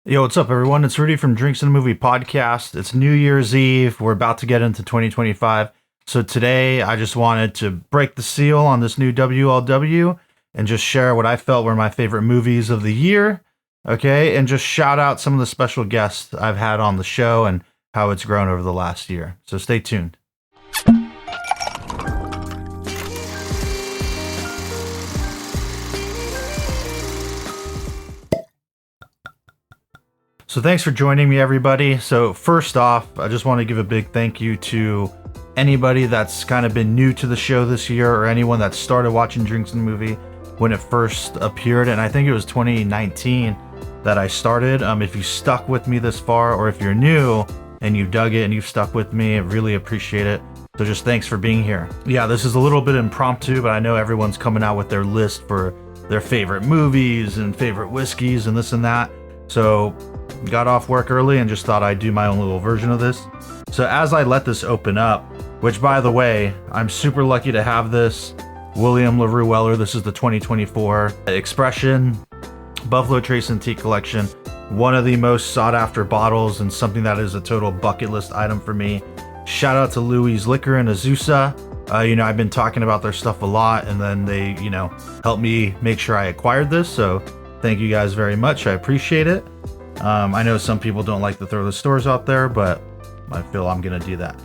Yo, what's up, everyone? It's Rudy from Drinks and a Movie Podcast. It's New Year's Eve. We're about to get into 2025. So today, I just wanted to break the seal on this new WLW and just share what I felt were my favorite movies of the year. Okay, and just shout out some of the special guests I've had on the show and how it's grown over the last year. So stay tuned. So thanks for joining me, everybody. So first off, I just want to give a big thank you to anybody that's kind of been new to the show this year, or anyone that started watching Drinks and Movie when it first appeared. And I think it was 2019 that I started. If you stuck with me this far, or if you're new and you dug it and you've stuck with me, I really appreciate it. So just thanks for being here. Yeah, this is a little bit impromptu, but I know everyone's coming out with their list for their favorite movies and favorite whiskeys and this and that. So got off work early and just thought I'd do my own little version of this. So as I let this open up, which by the way, I'm super lucky to have this William Larue Weller. This is the 2024 Expression Buffalo Trace Antique Collection. One of the most sought after bottles and something that is a total bucket list item for me. Shout out to Louis Liquor in Azusa. I've been talking about their stuff a lot, and then they, helped me make sure I acquired this. So thank you guys very much. I appreciate it. I know some people don't like to throw the stores out there, but I feel I'm going to do that.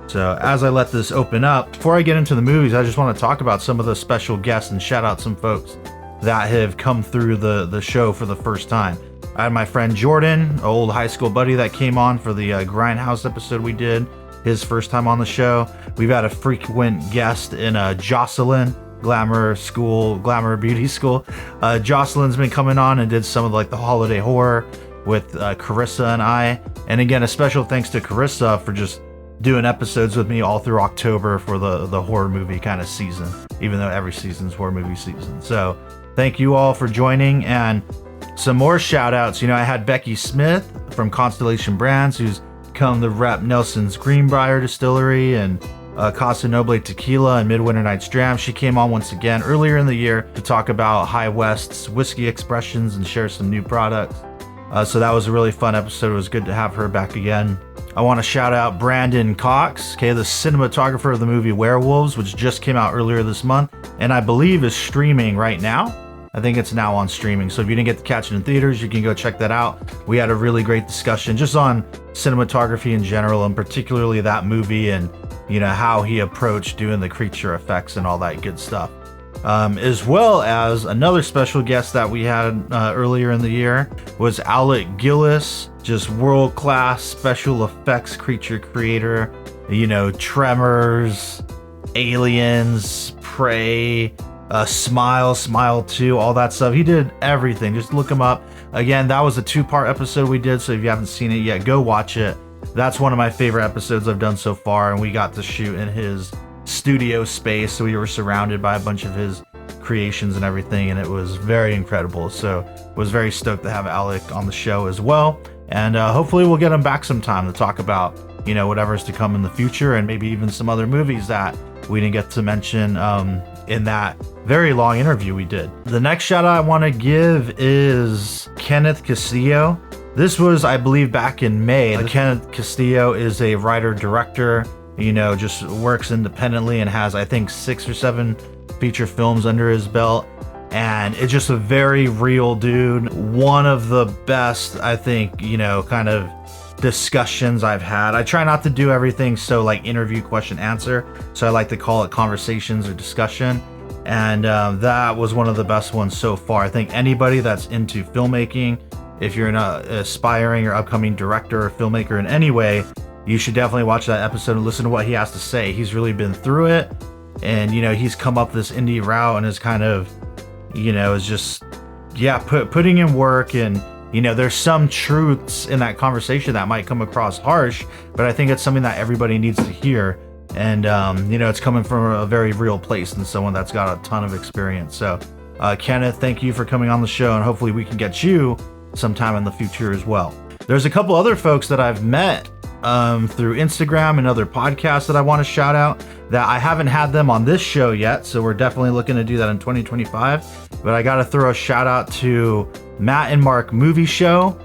So as I let this open up, before I get into the movies, I just want to talk about some of the special guests and shout out some folks that have come through the show for the first time. I had my friend Jordan, an old high school buddy that came on for the Grindhouse episode we did, his first time on the show. We've had a frequent guest in Jocelyn, Glamour Beauty School. Jocelyn's been coming on and did some of the holiday horror with Carissa and I. And again, a special thanks to Carissa for just doing episodes with me all through October for the horror movie kind of season, even though every season's horror movie season. So thank you all for joining. And some more shout outs. I had Becky Smith from Constellation Brands, who's come to rep Nelson's Greenbrier Distillery and Casa Noble Tequila and Midwinter Night's Dram. She came on once again earlier in the year to talk about High West's whiskey expressions and share some new products. So that was a really fun episode. It was good to have her back again. I want to shout out Brandon Cox, the cinematographer of the movie Werewolves, which just came out earlier this month, and I believe is streaming right now. I think it's now on streaming. So if you didn't get to catch it in theaters, you can go check that out. We had a really great discussion just on cinematography in general, and particularly that movie, and how he approached doing the creature effects and all that good stuff. As well as another special guest that we had earlier in the year was Alec Gillis, just world-class special effects creature creator. Tremors, Aliens, Prey, Smile 2, all that stuff. He did everything. Just look him up. Again, that was a 2-part episode we did, so if you haven't seen it yet, go watch it. That's one of my favorite episodes I've done so far, and we got to shoot in his studio space, so we were surrounded by a bunch of his creations and everything, and it was very incredible. So was very stoked to have Alec on the show as well, and hopefully we'll get him back sometime to talk about whatever's to come in the future, and maybe even some other movies that we didn't get to mention in that very long interview we did. The next shout out I want to give is Kenneth Castillo. This was, I believe, back in May. Kenneth Castillo is a writer-director, just works independently and has, I think, 6 or 7 feature films under his belt. And it's just a very real dude. One of the best, I think, kind of discussions I've had. I try not to do everything so interview, question, answer. So I like to call it conversations or discussion. And that was one of the best ones so far. I think anybody that's into filmmaking, if you're an aspiring or upcoming director or filmmaker in any way, you should definitely watch that episode and listen to what he has to say. He's really been through it, and he's come up this indie route and is kind of, is just, putting in work. And there's some truths in that conversation that might come across harsh, but I think it's something that everybody needs to hear. And it's coming from a very real place and someone that's got a ton of experience. So Kenneth, thank you for coming on the show, and hopefully we can get you sometime in the future as well. There's a couple other folks that I've met through Instagram and other podcasts that I want to shout out that I haven't had them on this show yet, so we're definitely looking to do that in 2025. But I got to throw a shout out to Matt and Mark Movie Show.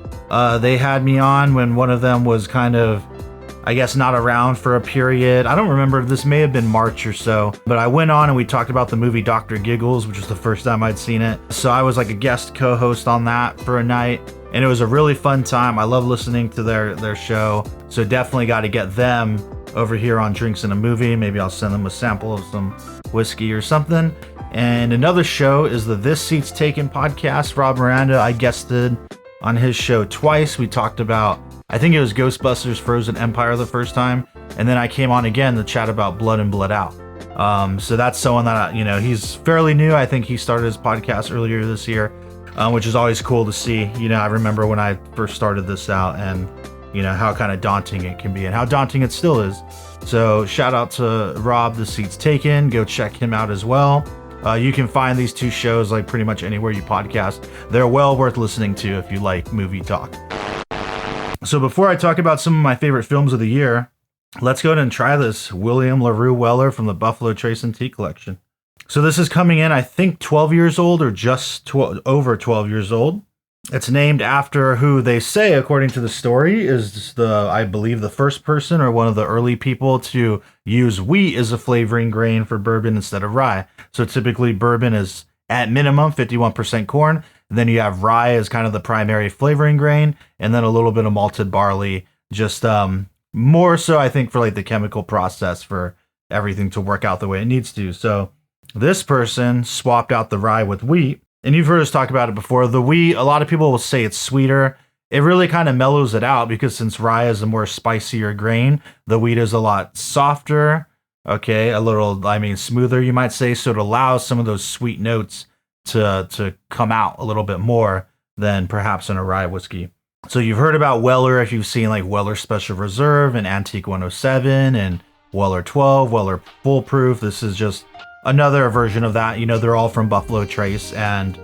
They had me on when one of them was kind of, I guess, not around for a period. I don't remember. This may have been March or so. But I went on and we talked about the movie Dr. Giggles, which was the first time I'd seen it. So I was like a guest co-host on that for a night. And it was a really fun time. I love listening to their show. So definitely got to get them over here on Drinks and a Movie. Maybe I'll send them a sample of some whiskey or something. And another show is the This Seat's Taken podcast. Rob Miranda, I guested on his show twice. We talked about, I think it was Ghostbusters Frozen Empire the first time, and then I came on again to chat about Blood In, Blood Out. So that's someone that, he's fairly new. I think he started his podcast earlier this year, which is always cool to see. I remember when I first started this out and, how kind of daunting it can be and how daunting it still is. So shout out to Rob, The Seat's Taken. Go check him out as well. You can find these two shows like pretty much anywhere you podcast. They're well worth listening to if you like movie talk. So before I talk about some of my favorite films of the year, let's go ahead and try this William Larue Weller from the Buffalo Trace and Tea Collection. So this is coming in, I think, 12 years old or just over 12 years old. It's named after who they say, according to the story, is I believe the first person or one of the early people to use wheat as a flavoring grain for bourbon instead of rye. So typically bourbon is at minimum 51% corn. And then you have rye as kind of the primary flavoring grain, and then a little bit of malted barley, just more so I think for like the chemical process for everything to work out the way it needs to. So this person swapped out the rye with wheat. And you've heard us talk about it before. The wheat, a lot of people will say it's sweeter. It really kind of mellows it out because since rye is a more spicier grain, the wheat is a lot softer. Okay, a little, smoother, you might say. So it allows some of those sweet notes to come out a little bit more than perhaps in a rye whiskey. So you've heard about Weller if you've seen like Weller Special Reserve and Antique 107 and Weller 12, Weller Foolproof. This is just another version of that. They're all from Buffalo Trace, and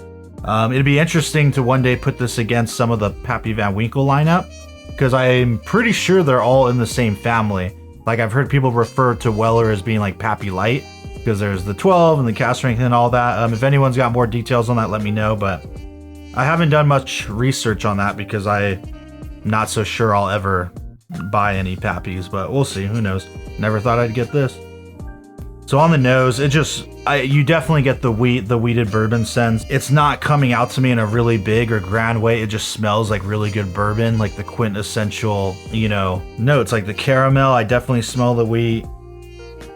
it'd be interesting to one day put this against some of the Pappy Van Winkle lineup, because I'm pretty sure they're all in the same family. Like I've heard people refer to Weller as being like Pappy Light, because there's the 12 and the cask strength and all that. If anyone's got more details on that, let me know, but I haven't done much research on that because I'm not so sure I'll ever buy any Pappies, but we'll see. Who knows? Never thought I'd get this. So on the nose, you definitely get the wheated bourbon sense. It's not coming out to me in a really big or grand way. It just smells like really good bourbon, like the quintessential, notes, like the caramel. I definitely smell the wheat.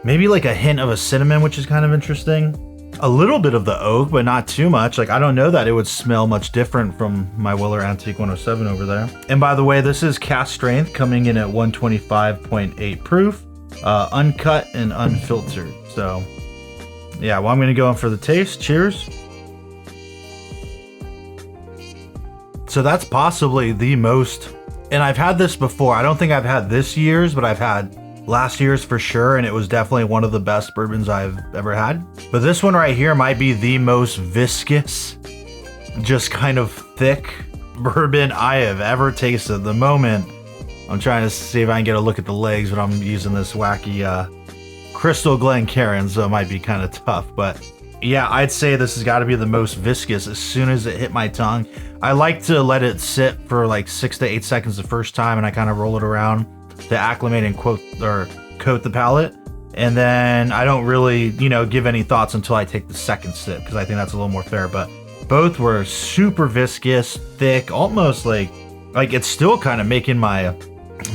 Maybe like a hint of a cinnamon, which is kind of interesting. A little bit of the oak, but not too much. Like I don't know that it would smell much different from my Weller Antique 107 over there. And by the way, this is cask strength, coming in at 125.8 proof. Uncut and unfiltered. So yeah, well, I'm gonna go in for the taste. Cheers. So that's possibly the most, and I've had this before. I don't think I've had this year's, but I've had last year's for sure, and it was definitely one of the best bourbons I've ever had. But this one right here might be the most viscous, just kind of thick bourbon I have ever tasted. The moment I'm trying to see if I can get a look at the legs, but I'm using this wacky Crystal Glencairn, so it might be kind of tough. But yeah, I'd say this has got to be the most viscous as soon as it hit my tongue. I like to let it sit for like 6 to 8 seconds the first time, and I kind of roll it around to acclimate and coat the palate. And then I don't really, give any thoughts until I take the second sip, because I think that's a little more fair. But both were super viscous, thick, almost like it's still kind of making my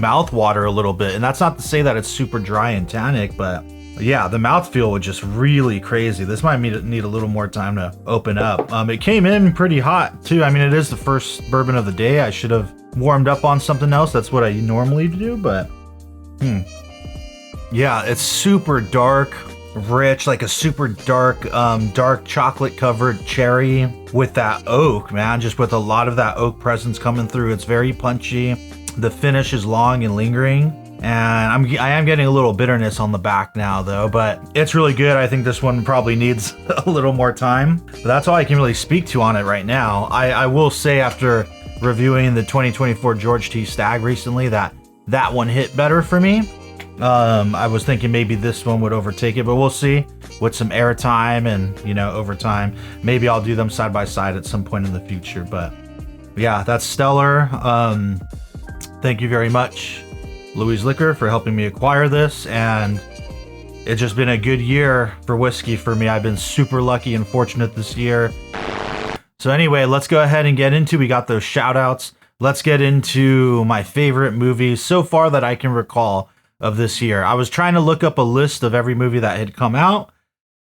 mouth water a little bit. And that's not to say that it's super dry and tannic, but yeah, the mouthfeel was just really crazy. This might need a little more time to open up. It came in pretty hot too. It is the first bourbon of the day. I should have warmed up on something else. That's what I normally do, but yeah, it's super dark, rich, like a super dark chocolate covered cherry with that oak, man, just with a lot of that oak presence coming through. It's very punchy. The finish is long and lingering, and I am getting a little bitterness on the back now though, but it's really good. I think this one probably needs a little more time, but that's all I can really speak to on it right now. I will say, after reviewing the 2024 George T. Stagg recently, that one hit better for me. I was thinking maybe this one would overtake it, but we'll see. With some airtime and over time, maybe I'll do them side by side at some point in the future. But Yeah, that's stellar. Thank you very much, Louis Liquor, for helping me acquire this, and it's just been a good year for whiskey for me. I've been super lucky and fortunate this year. So anyway, let's go ahead and get into, we got those shout outs. Let's get into my favorite movies so far that I can recall of this year. I was trying to look up a list of every movie that had come out,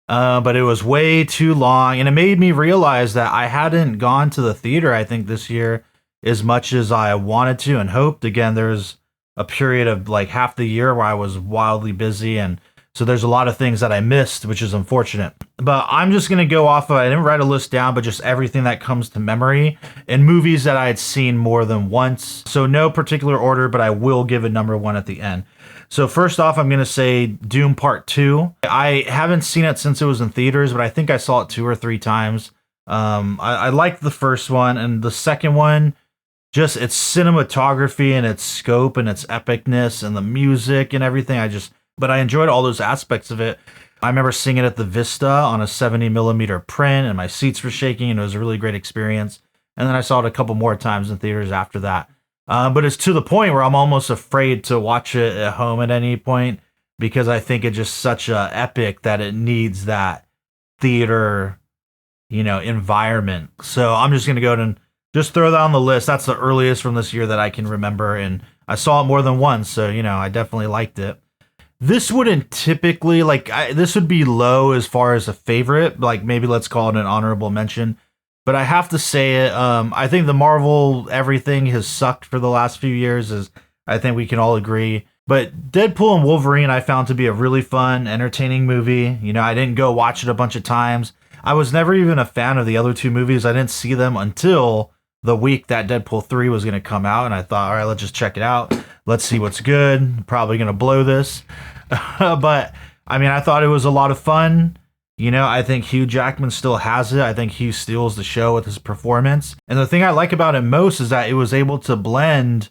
but it was way too long, and it made me realize that I hadn't gone to the theater, I think, this year as much as I wanted to and hoped. Again, there's a period of like half the year where I was wildly busy, and so there's a lot of things that I missed, which is unfortunate. But I'm just going to go off of, I didn't write a list down, but just everything that comes to memory and movies that I had seen more than once. So no particular order, but I will give a number one at the end. So first off, I'm going to say Doom Part 2. I haven't seen it since it was in theaters, but I think I saw it 2 or 3 times. I liked the first one, and the second one, just its cinematography and its scope and its epicness and the music and everything. But I enjoyed all those aspects of it. I remember seeing it at the Vista on a 70mm print, and my seats were shaking, and it was a really great experience. And then I saw it a couple more times in theaters after that. But it's to the point where I'm almost afraid to watch it at home at any point, because I think it's just such a epic that it needs that theater, environment. So I'm just going to go ahead and just throw that on the list. That's the earliest from this year that I can remember, and I saw it more than once, so, I definitely liked it. This wouldn't typically, this would be low as far as a favorite, maybe let's call it an honorable mention, but I have to say it, I think the Marvel everything has sucked for the last few years, as I think we can all agree, but Deadpool and Wolverine I found to be a really fun, entertaining movie. I didn't go watch it a bunch of times. I was never even a fan of the other 2 movies. I didn't see them until the week that Deadpool 3 was going to come out, and I thought, all right, let's just check it out. Let's see what's good. Probably going to blow this. But, I thought it was a lot of fun. I think Hugh Jackman still has it. I think Hugh steals the show with his performance. And the thing I like about it most is that it was able to blend,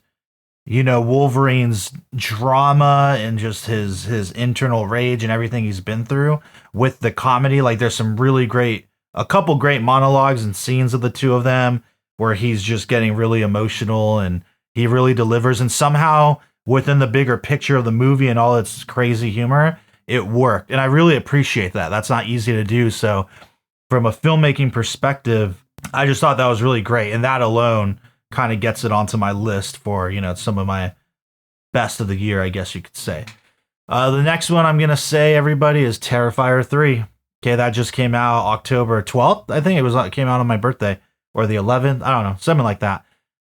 Wolverine's drama and just his internal rage and everything he's been through with the comedy. There's a couple great monologues and scenes of the 2 of them, where he's just getting really emotional and he really delivers. And somehow within the bigger picture of the movie and all its crazy humor, it worked. And I really appreciate that. That's not easy to do. So from a filmmaking perspective, I just thought that was really great. And that alone kind of gets it onto my list for, some of my best of the year, I guess you could say. The next one I'm going to say, everybody, is Terrifier 3. Okay, that just came out October 12th. I think it came out on my birthday. Or the 11th, I don't know, something like that.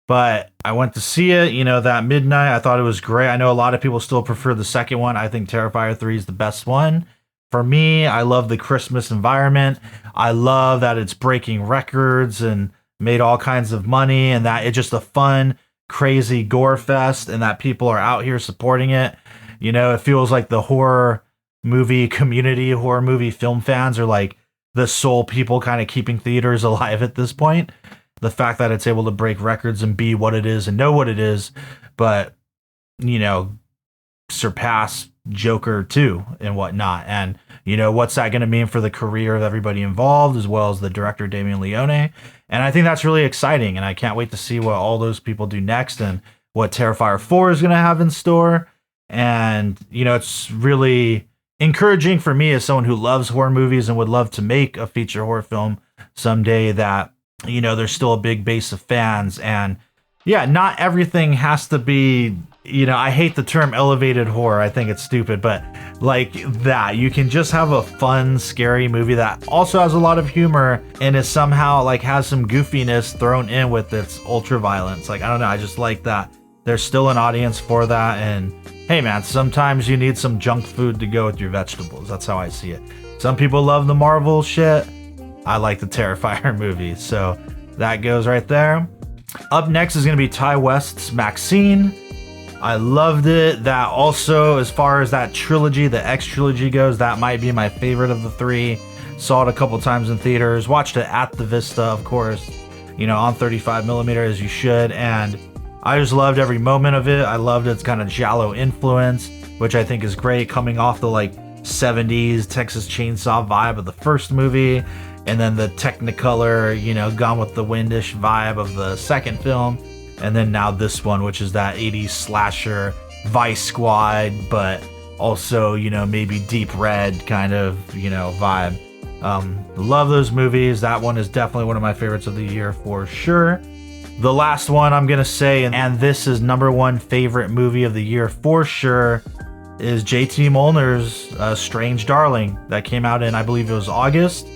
But I went to see it, that midnight. I thought it was great. I know a lot of people still prefer the second one. I think Terrifier 3 is the best one. For me, I love the Christmas environment. I love that it's breaking records and made all kinds of money, and that it's just a fun, crazy gore fest, and that people are out here supporting it. It feels like the horror movie community, horror movie film fans are like the sole people kind of keeping theaters alive at this point. The fact that it's able to break records and be what it is and know what it is, but, surpass Joker 2 and whatnot. And, what's that going to mean for the career of everybody involved, as well as the director, Damien Leone. And I think that's really exciting. And I can't wait to see what all those people do next and what Terrifier 4 is going to have in store. And, it's really encouraging for me as someone who loves horror movies and would love to make a feature horror film someday that, there's still a big base of fans. And yeah, not everything has to be, I hate the term elevated horror. I think it's stupid, but like that, you can just have a fun, scary movie that also has a lot of humor and is somehow has some goofiness thrown in with its ultra violence. I don't know. I just like that there's still an audience for that. And hey man, sometimes you need some junk food to go with your vegetables. That's how I see it. Some people love the Marvel shit. I like the Terrifier movies. So that goes right there. Up next is going to be Ty West's Maxine. I loved it. That also, as far as that trilogy, the X trilogy goes, that might be my favorite of the 3. Saw it a couple times in theaters. Watched it at the Vista, of course, on 35mm, as you should. And I just loved every moment of it. I loved its kind of giallo influence, which I think is great, coming off the 70s Texas Chainsaw vibe of the first movie. and then the Technicolor, Gone with the Windish vibe of the second film, and then now this one, which is that 80s slasher Vice Squad, but also, maybe deep red kind of, vibe. Love those movies. That one is definitely one of my favorites of the year for sure. The last one I'm gonna say, and this is number one favorite movie of the year for sure, is JT Molnar's Strange Darling that came out in, I believe it was August.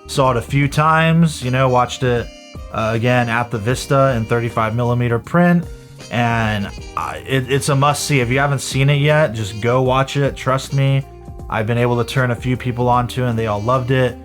Saw it a few times, watched it again at the Vista in 35mm print, and it's a must-see. If you haven't seen it yet, just go watch it. Trust me, I've been able to turn a few people onto it, and they all loved it.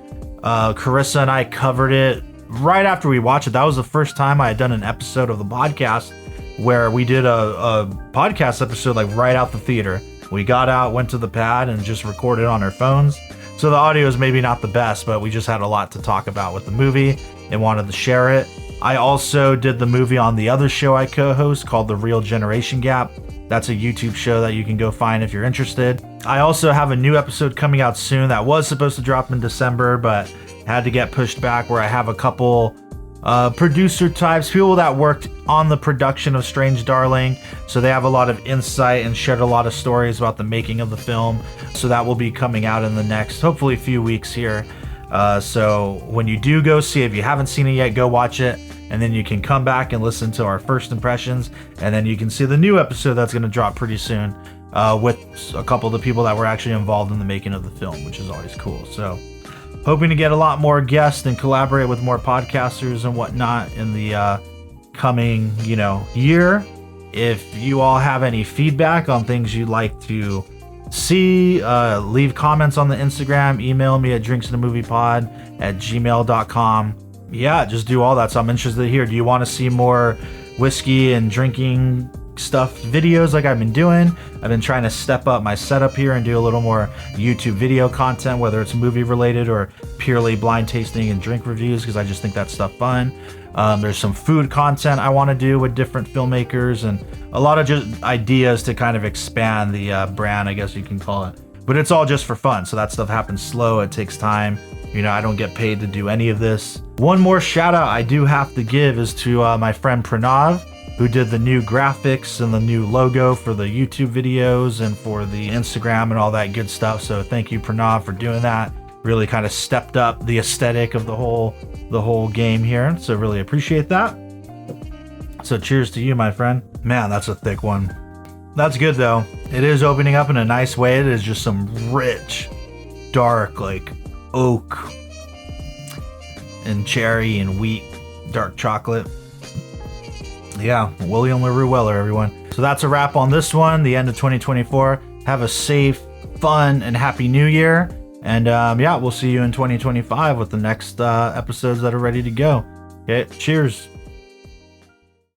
Carissa and I covered it right after we watched it. That was the first time I had done an episode of the podcast where we did a podcast episode like right out the theater. We got out, went to the pad, and just recorded on our phones. So the audio is maybe not the best, but we just had a lot to talk about with the movie and wanted to share it. I also did the movie on the other show I co-host called The Real Generation Gap. That's a YouTube show that you can go find if you're interested. I also have a new episode coming out soon that was supposed to drop in December, but had to get pushed back, where I have a couple producer types, people that worked on the production of Strange Darling, so they have a lot of insight and shared a lot of stories about the making of the film. So that will be coming out in the next, hopefully, few weeks here. So when you do go see it, if you haven't seen it yet, go watch it, and then you can come back and listen to our first impressions, and then you can see the new episode that's going to drop pretty soon with a couple of the people that were actually involved in the making of the film, which is always cool. So hoping to get a lot more guests and collaborate with more podcasters and whatnot in the coming, year. If you all have any feedback on things you'd like to see, leave comments on the Instagram, email me at drinksandthemoviepod@gmail.com. Yeah, just do all that. So I'm interested to hear, do you want to see more whiskey and drinking stuff videos like I've been doing? I've been trying to step up my setup here and do a little more YouTube video content, whether it's movie related or purely blind tasting and drink reviews, because I just think that stuff fun. There's some food content I want to do with different filmmakers, and a lot of just ideas to kind of expand the brand, I guess you can call it. But it's all just for fun, so that stuff happens slow. It takes time. I don't get paid to do any of this. One more shout out I do have to give is to my friend Pranav, who did the new graphics and the new logo for the YouTube videos and for the Instagram and all that good stuff. So thank you, Pranav, for doing that. Really kind of stepped up the aesthetic of the whole game here. So really appreciate that. So cheers to you, my friend. Man, that's a thick one. That's good though. It is opening up in a nice way. It is just some rich, dark, like oak and cherry and wheat dark chocolate. Yeah, William Larue Weller, everyone. So that's a wrap on this one, the end of 2024. Have a safe, fun, and happy new year. And yeah, we'll see you in 2025 with the next episodes that are ready to go. Okay, cheers.